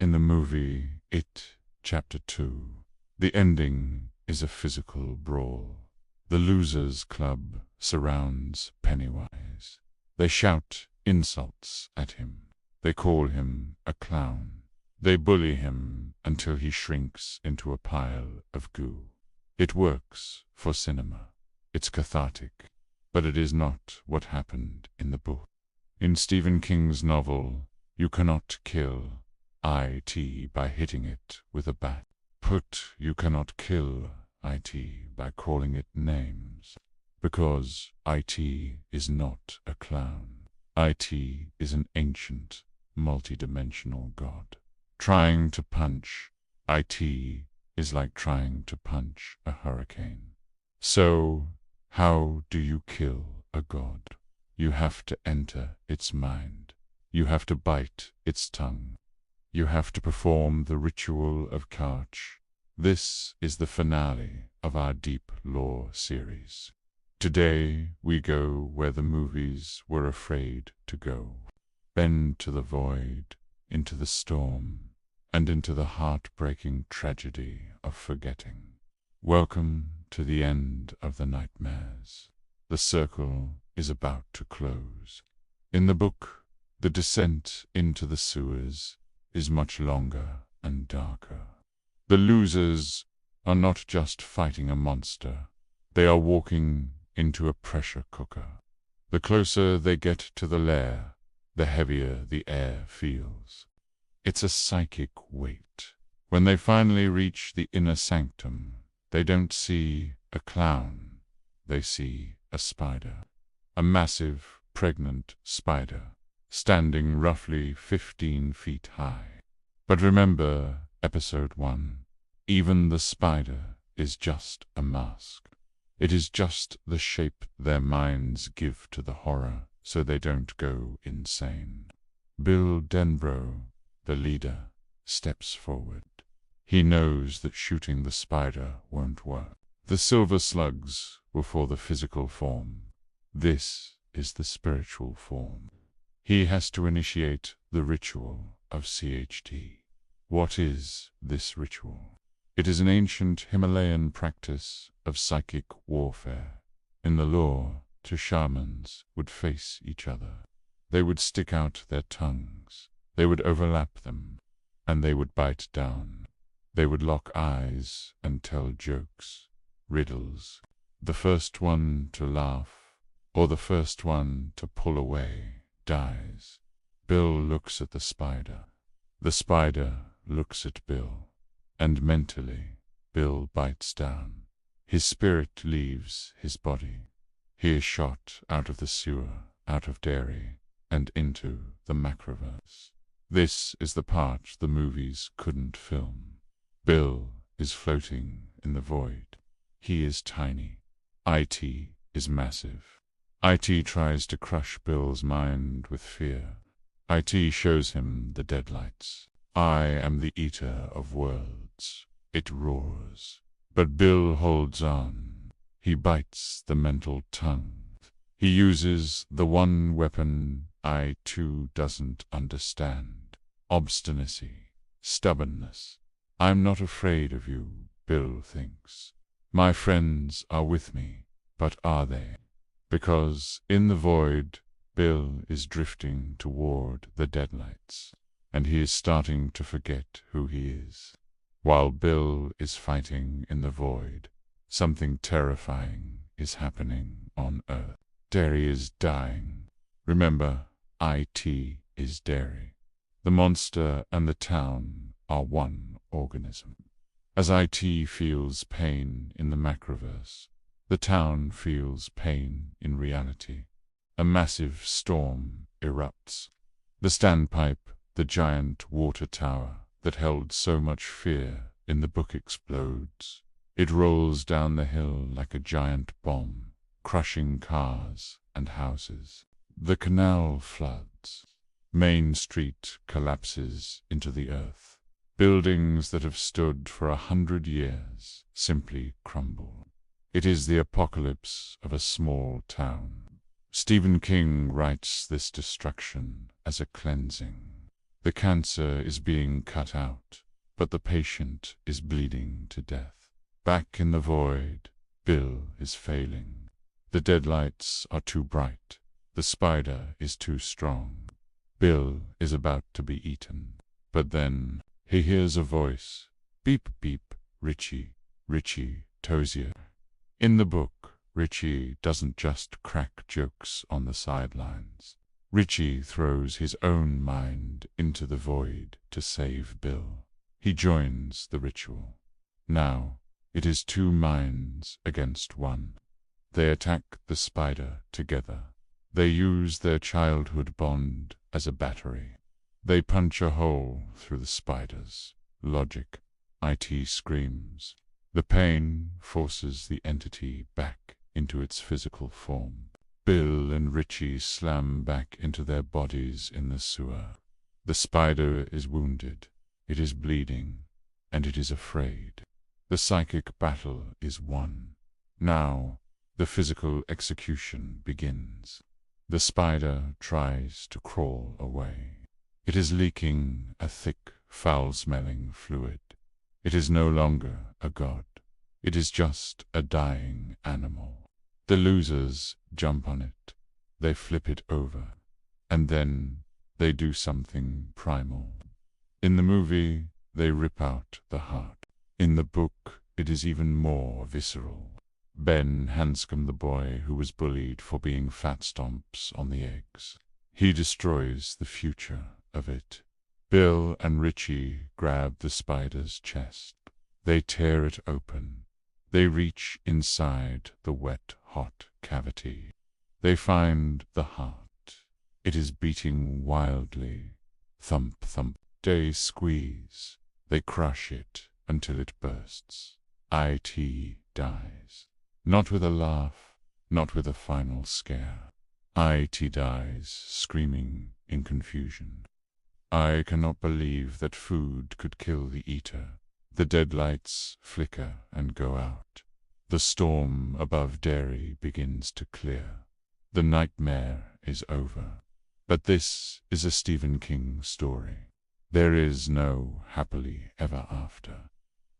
In the movie It, Chapter 2, the ending is a physical brawl. The Losers Club surrounds Pennywise. They shout insults at him. They call him a clown. They bully him until he shrinks into a pile of goo. It works for cinema. It's cathartic, but it is not what happened in the book. In Stephen King's novel, you cannot kill IT by hitting it with a bat. You cannot kill IT by calling it names, because IT is not a clown. IT is an ancient, multidimensional god. Trying to punch IT is like trying to punch a hurricane. So, how do you kill a god? You have to enter its mind. You have to bite its tongue. You have to perform the Ritual of Chüd. This is the finale of our Deep Lore series. Today we go where the movies were afraid to go. Bend to the void, into the storm, and into the heartbreaking tragedy of forgetting. Welcome to the end of the nightmares. The circle is about to close. In the book, the descent into the sewers is much longer and darker. The losers are not just fighting a monster. They are walking into a pressure cooker. The closer they get to the lair, the heavier the air feels. It's a psychic weight. When they finally reach the inner sanctum, they don't see a clown. They see a spider. A massive, pregnant spider, standing roughly 15 feet high. But remember Episode 1. Even the spider is just a mask. It is just the shape their minds give to the horror so they don't go insane. Bill Denbrough, the leader, steps forward. He knows that shooting the spider won't work. The silver slugs were for the physical form. This is the spiritual form. He has to initiate the Ritual of Chüd. What is this ritual? It is an ancient Himalayan practice of psychic warfare. In the lore, two shamans would face each other. They would stick out their tongues. They would overlap them, and they would bite down. They would lock eyes and tell jokes, riddles. The first one to laugh, or the first one to pull away, dies. Bill looks at the spider. The spider looks at Bill, and mentally, Bill bites down. His spirit leaves his body. He is shot out of the sewer, out of Derry, and into the Macroverse. This is the part the movies couldn't film. Bill is floating in the void. He is tiny. IT is massive. IT tries to crush Bill's mind with fear. IT shows him the deadlights. I am the eater of worlds. It roars. But Bill holds on. He bites the mental tongue. He uses the one weapon I2 doesn't understand. Obstinacy. Stubbornness. I'm not afraid of you, Bill thinks. My friends are with me, but are they? Because in the void, Bill is drifting toward the deadlights, and he is starting to forget who he is. While Bill is fighting in the void, something terrifying is happening on Earth. Derry is dying. Remember, IT is Derry. The monster and the town are one organism. As IT feels pain in the Macroverse, the town feels pain in reality. A massive storm erupts. The standpipe, the giant water tower that held so much fear in the book, explodes. It rolls down the hill like a giant bomb, crushing cars and houses. The canal floods. Main Street collapses into the earth. Buildings that have stood for 100 years simply crumble. It is the apocalypse of a small town. Stephen King writes this destruction as a cleansing. The cancer is being cut out, but the patient is bleeding to death. Back in the void, Bill is failing. The deadlights are too bright. The spider is too strong. Bill is about to be eaten. But then he hears a voice. Beep, beep, Richie, Richie, Tozier. In the book, Richie doesn't just crack jokes on the sidelines. Richie throws his own mind into the void to save Bill. He joins the ritual. Now, it is two minds against one. They attack the spider together. They use their childhood bond as a battery. They punch a hole through the spider's logic. IT screams. The pain forces the entity back into its physical form. Bill and Richie slam back into their bodies in the sewer. The spider is wounded. It is bleeding, and it is afraid. The psychic battle is won. Now, the physical execution begins. The spider tries to crawl away. It is leaking a thick, foul-smelling fluid. It is no longer a god. It is just a dying animal. The losers jump on it. They flip it over. And then they do something primal. In the movie, they rip out the heart. In the book, it is even more visceral. Ben Hanscom, the boy who was bullied for being fat stomps on the eggs. He destroys the future of it. Bill and Richie grab the spider's chest. They tear it open. They reach inside the wet, hot cavity. They find the heart. It is beating wildly. Thump, thump. They squeeze. They crush it until it bursts. IT dies. Not with a laugh, not with a final scare. IT dies, screaming in confusion. I cannot believe that food could kill the eater. The deadlights flicker and go out. The storm above Derry begins to clear. The nightmare is over. But this is a Stephen King story. There is no happily ever after.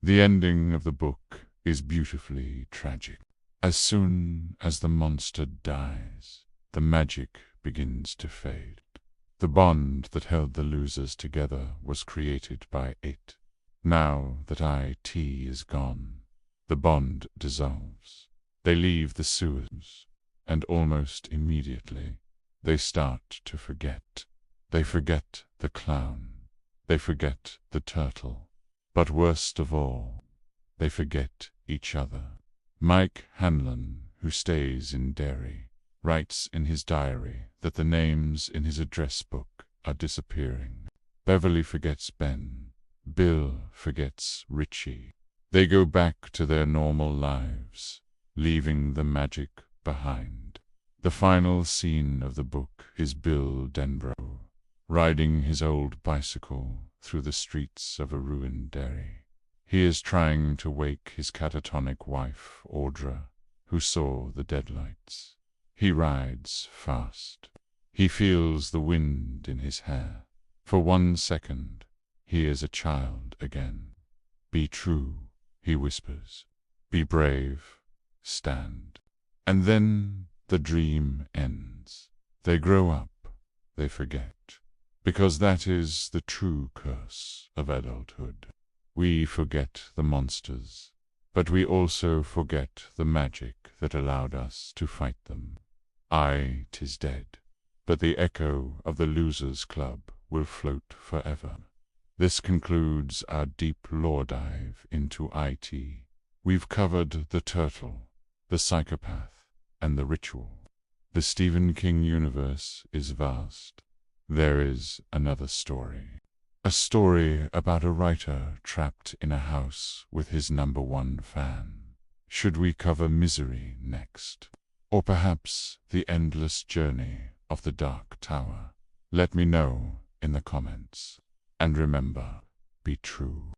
The ending of the book is beautifully tragic. As soon as the monster dies, the magic begins to fade. The bond that held the losers together was created by it. Now that IT is gone, the bond dissolves. They leave the sewers, and almost immediately they start to forget. They forget the clown. They forget the turtle. But worst of all, they forget each other. Mike Hanlon, who stays in Derry, writes in his diary that the names in his address book are disappearing. Beverly forgets Ben. Bill forgets Richie. They go back to their normal lives, leaving the magic behind. The final scene of the book is Bill Denbrough, riding his old bicycle through the streets of a ruined Derry. He is trying to wake his catatonic wife, Audra, who saw the deadlights. He rides fast. He feels the wind in his hair. For 1 second, he is a child again. Be true, he whispers. Be brave. Stand. And then the dream ends. They grow up. They forget. Because that is the true curse of adulthood. We forget the monsters, but we also forget the magic that allowed us to fight them. 'Tis dead, but the echo of the Losers Club will float forever. This concludes our deep lore dive into IT. We've covered the turtle, the psychopath, and the ritual. The Stephen King universe is vast. There is another story. A story about a writer trapped in a house with his #1 fan. Should we cover Misery next? Or perhaps The Endless Journey of the Dark Tower? Let me know in the comments. And remember, be true.